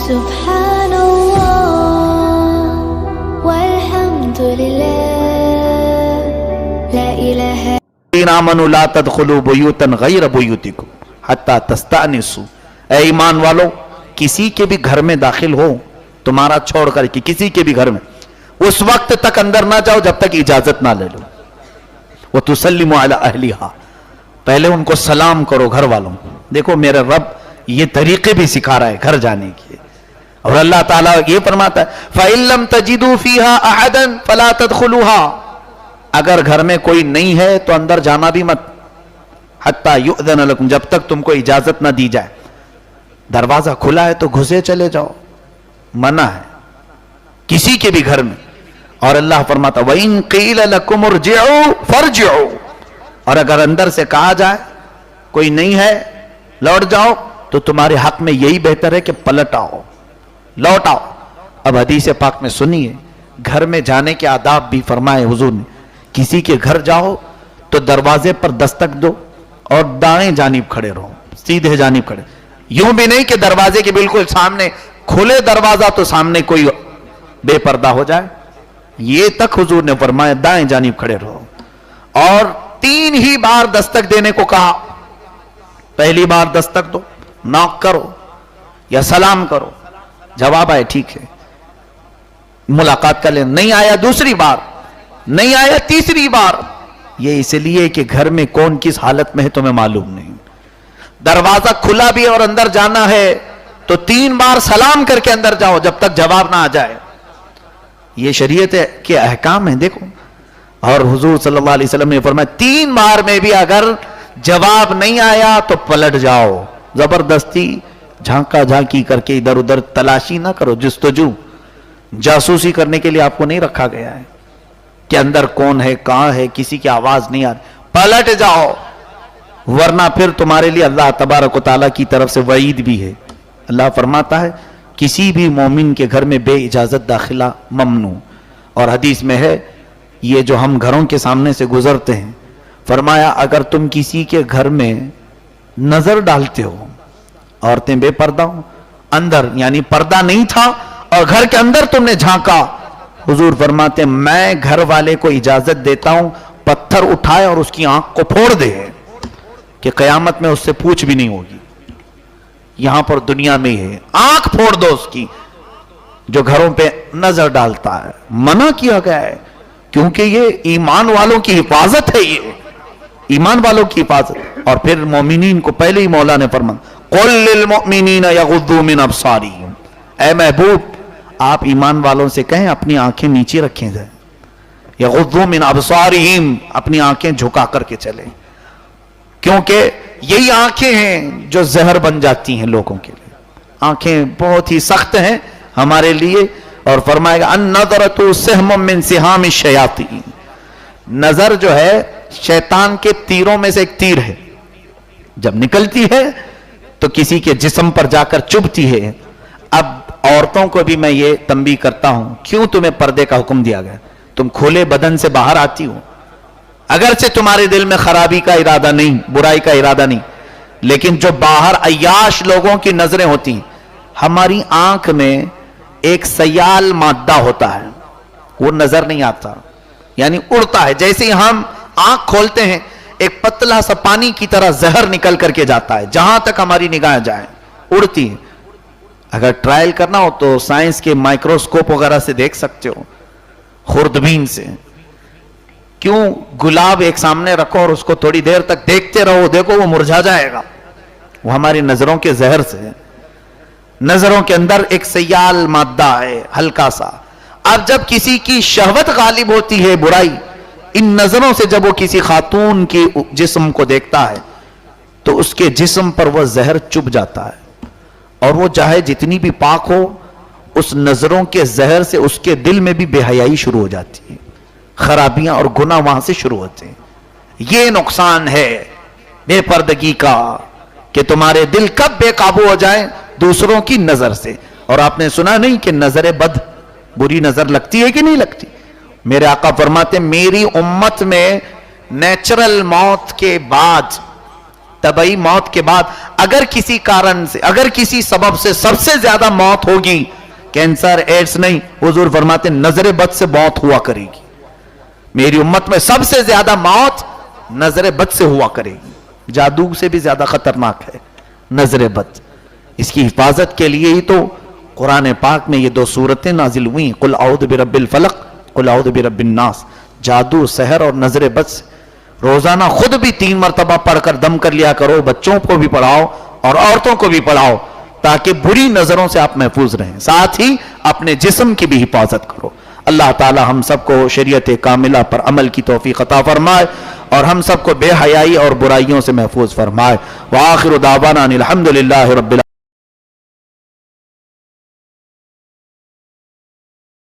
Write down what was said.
Subhanallah walhamdulillah la ilaha आमनु ला तदखुलू बुयूतन गैर बुयूतिकुम हत्ता तस्तअनिसू। ऐ ईमान वालों, किसी के भी घर में दाखिल हो, तुम्हारा छोड़ कर कि किसी के भी घर में, उस वक्त तक अंदर ना जाओ जब तक इजाजत ना ले लो। वो तुसल्लिमु अला अहलिहा, पहले उनको सलाम करो घर वालों। देखो मेरा रब ये तरीके भी सिखा रहा है घर जाने के। और अल्लाह ताला ये फरमाता है फ़इल्लम तजिदू फीहा अहदन फला तदखुलूहा, अगर घर में कोई नहीं है तो अंदर जाना भी मत। हत्ता युअज़न लकुम, जब तक तुमको इजाजत ना दी जाए। दरवाजा खुला है तो घुसे चले जाओ, मना है किसी के भी घर में। और अल्लाह फरमाता वइन क़ील लकुम इरजिउ फरजिउ, और अगर अंदर से कहा जाए कोई नहीं है लौट जाओ, तो तुम्हारे हक में यही बेहतर है कि पलट आओ, लौट आओ। अब हदीस पाक में सुनिए, घर में जाने के आदाब भी फरमाए हुजूर ने। किसी के घर जाओ तो दरवाजे पर दस्तक दो और दाएं जानिब खड़े रहो, सीधे जानिब खड़े। यूं भी नहीं कि दरवाजे के बिल्कुल सामने खुले दरवाजा तो सामने कोई बेपर्दा हो जाए, ये तक हुजूर ने फरमाया दाएं जानिब खड़े रहो। और 3 ही बार दस्तक देने को कहा। पहली बार दस्तक दो, नॉक करो या सलाम करो, जवाब आए ठीक है मुलाकात कर ले, नहीं आया दूसरी बार, नहीं आया तीसरी बार। ये इसलिए कि घर में कौन किस हालत में है तुम्हें मालूम नहीं। दरवाजा खुला भी और अंदर जाना है तो 3 बार सलाम करके अंदर जाओ जब तक जवाब ना आ जाए। ये शरीयत के अहकाम है देखो। और हुजूर सल्लल्लाहु अलैहि वसल्लम ने फरमाया 3 बार में भी अगर जवाब नहीं आया तो पलट जाओ। जबरदस्ती झांका झांकी करके इधर उधर तलाशी ना करो, जस्तजू जासूसी करने के लिए आपको नहीं रखा गया है कि अंदर कौन है कहां है, किसी की आवाज नहीं आ रही, पलट जाओ, वरना फिर तुम्हारे लिए अल्लाह तबारक व तआला की तरफ से वईद भी है। अल्लाह फरमाता है किसी भी मोमिन के घर में बे इजाजत दाखिला ममनू। और हदीस में है ये जो हम घरों के सामने से गुजरते हैं, फरमाया अगर तुम किसी के घर में नजर डालते हो, औरतें बेपर्दा हो, अंदर यानी पर्दा नहीं था और घर के अंदर तुमने झांका, हुजूर फरमाते मैं घर वाले को इजाजत देता हूं पत्थर उठाए और उसकी आंख को फोड़ दे कि कयामत में उससे पूछ भी नहीं होगी। यहां पर दुनिया में ही है, आंख फोड़ दो उसकी जो घरों पे नजर डालता है। मना किया गया है क्योंकि ये ईमान वालों की हिफाजत है, ये ईमान वालों की हिफाजत। और फिर मोमिनीन को पहले ही मौला ने फरमाया कुल लिल मुमिनीना यगुद्दू मिन अब्सारिहिम, ऐ महबूब आप ईमान वालों से कहें अपनी आंखें नीचे रखें जाए। यगुद्दू मिन अब्सारिहिम, अपनी आंखें झुका करके चले, क्योंकि यही आंखें हैं जो जहर बन जाती हैं लोगों के लिए। आंखें बहुत ही सख्त हैं हमारे लिए। और फरमाएगा अन्नज़रतु सहमुम मिन सिहामि शयातीन, नजर जो है शैतान के तीरों में से एक तीर है, जब निकलती है तो किसी के जिस्म पर जाकर चुभती है। अब औरतों को भी मैं ये तंबीह करता हूं, क्यों तुम्हें पर्दे का हुक्म दिया गया? तुम खुले बदन से बाहर आती हो, अगरचे तुम्हारे दिल में खराबी का इरादा नहीं, बुराई का इरादा नहीं, लेकिन जो बाहर अय्याश लोगों की नजरें होती हैं, हमारी आंख में एक सयाल मादा होता है, वो नजर नहीं आता, यानी उड़ता है। जैसे ही हम आंख खोलते हैं एक पतला सा पानी की तरह जहर निकल करके जाता है, जहां तक हमारी निगाह जाए उड़ती है। अगर ट्रायल करना हो तो साइंस के माइक्रोस्कोप वगैरह से देख सकते हो, खुर्दबीन से। क्यों गुलाब एक सामने रखो और उसको थोड़ी देर तक देखते रहो, देखो वो मुरझा जाएगा, वो हमारी नजरों के जहर से। नजरों के अंदर एक सयाल मादा है हल्का सा। अब जब किसी की शहवत गालिब होती है, बुराई, इन नजरों से जब वो किसी खातून के जिस्म को देखता है तो उसके जिस्म पर वह जहर चुभ जाता है, और वो चाहे जितनी भी पाक हो, उस नजरों के जहर से उसके दिल में भी बेहयाई शुरू हो जाती है, खराबियां और गुनाह वहां से शुरू होते हैं। ये नुकसान है बेपर्दगी का कि तुम्हारे दिल कब बेकाबू हो जाए दूसरों की नजर से। और आपने सुना नहीं कि नजर बद, बुरी नजर लगती है कि नहीं लगती? मेरे आका फरमाते मेरी उम्मत में नेचुरल मौत के बाद طبعی موت کے بعد اگر کسی کارن سے، اگر کسی سبب سے سب سے زیادہ موت ہوگی، کینسر ایڈز نہیں، حضور فرماتے نظر بد سے موت ہوا کرے گی. میری امت میں سب سے زیادہ موت نظر بد سے ہوا کرے گی. جادو سے بھی زیادہ خطرناک ہے نظر بد. اس کی حفاظت کے لیے ہی تو قرآن پاک میں یہ 2 سورتیں نازل ہوئی، قل اعوذ برب الفلق، قل اعوذ برب الناس. جادو، سحر اور نظر بد سے روزانہ خود بھی 3 مرتبہ پڑھ کر دم کر لیا کرو، بچوں کو بھی پڑھاؤ اور عورتوں کو بھی پڑھاؤ، تاکہ بری نظروں سے آپ محفوظ رہیں. ساتھ ہی اپنے جسم کی بھی حفاظت کرو. اللہ تعالی ہم سب کو شریعت کاملہ پر عمل کی توفیق عطا فرمائے اور ہم سب کو بے حیائی اور برائیوں سے محفوظ فرمائے. وآخر دعوانا ان الحمدللہ رب العالمین.